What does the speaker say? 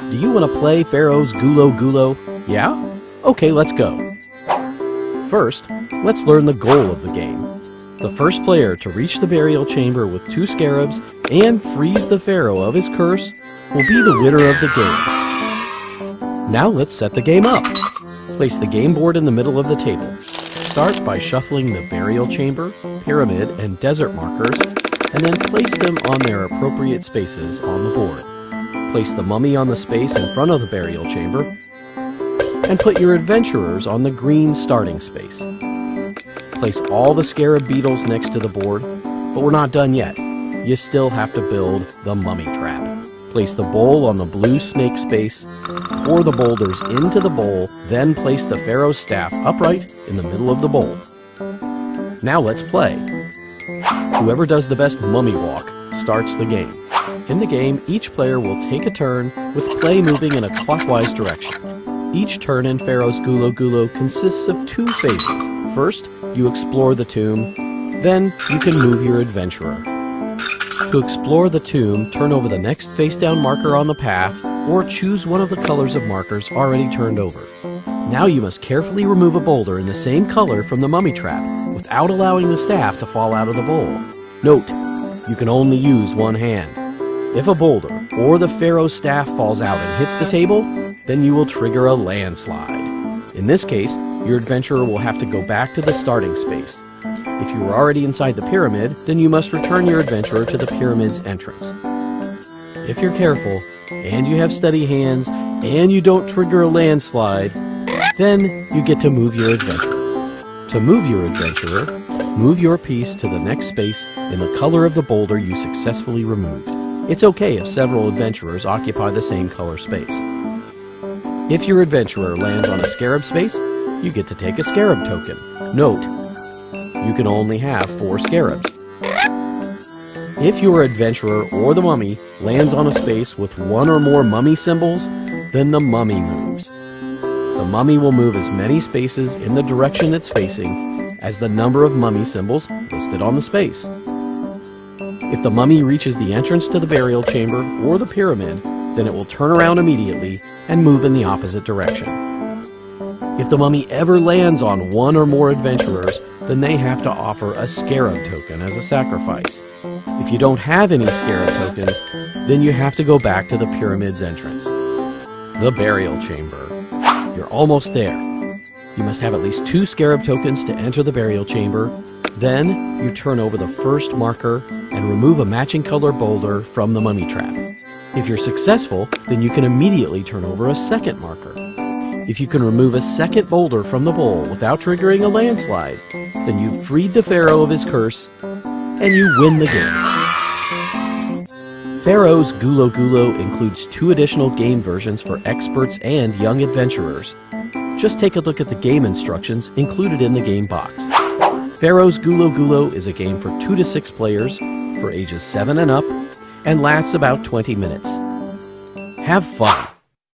Do you want to play Pharaoh's Gulo? Yeah? Okay, let's go. First, let's learn the goal of the game. The first player to reach the burial chamber with 2 scarabs and freeze the Pharaoh of his curse will be the winner of the game. Now let's set the game up. Place the game board in the middle of the table. Start by shuffling the burial chamber, pyramid, and desert markers, and then place them on their appropriate spaces on the board. Place the mummy on the space in front of the burial chamber, and put your adventurers on the green starting space. Place all the scarab beetles next to the board, but we're not done yet. You still have to build the mummy trap. Place the bowl on the blue snake space, pour the boulders into the bowl, then place the Pharaoh's staff upright in the middle of the bowl. Now let's play. Whoever does the best mummy walk starts the game. In the game, each player will take a turn with play moving in a clockwise direction. Each turn in Pharaoh's Gulo consists of 2 phases. First, you explore the tomb, then you can move your adventurer. To explore the tomb, turn over the next face-down marker on the path, or choose one of the colors of markers already turned over. Now you must carefully remove a boulder in the same color from the mummy trap, without allowing the staff to fall out of the bowl. Note, you can only use one hand. If a boulder or the Pharaoh's staff falls out and hits the table, then you will trigger a landslide. In this case, your adventurer will have to go back to the starting space. If you were already inside the pyramid, then you must return your adventurer to the pyramid's entrance. If you're careful, and you have steady hands, and you don't trigger a landslide, then you get to move your adventurer. To move your adventurer, move your piece to the next space in the color of the boulder you successfully removed. It's okay if several adventurers occupy the same color space. If your adventurer lands on a scarab space, you get to take a scarab token. Note, you can only have 4 scarabs. If your adventurer or the mummy lands on a space with 1 or more mummy symbols, then the mummy moves. The mummy will move as many spaces in the direction it's facing as the number of mummy symbols listed on the space. If the mummy reaches the entrance to the burial chamber or the pyramid, then it will turn around immediately and move in the opposite direction. If the mummy ever lands on 1 or more adventurers, then they have to offer a scarab token as a sacrifice. If you don't have any scarab tokens, then you have to go back to the pyramid's entrance. The burial chamber. You're almost there. You must have at least 2 scarab tokens to enter the burial chamber. Then you turn over the first marker and remove a matching color boulder from the mummy trap. If you're successful, then you can immediately turn over a second marker. If you can remove a second boulder from the bowl without triggering a landslide, then you've freed the Pharaoh of his curse, and you win the game. Pharaoh's Gulo includes 2 additional game versions for experts and young adventurers. Just take a look at the game instructions included in the game box. Pharaoh's Gulo is a game for 2 to 6 players, for ages 7 and up, and lasts about 20 minutes. Have fun!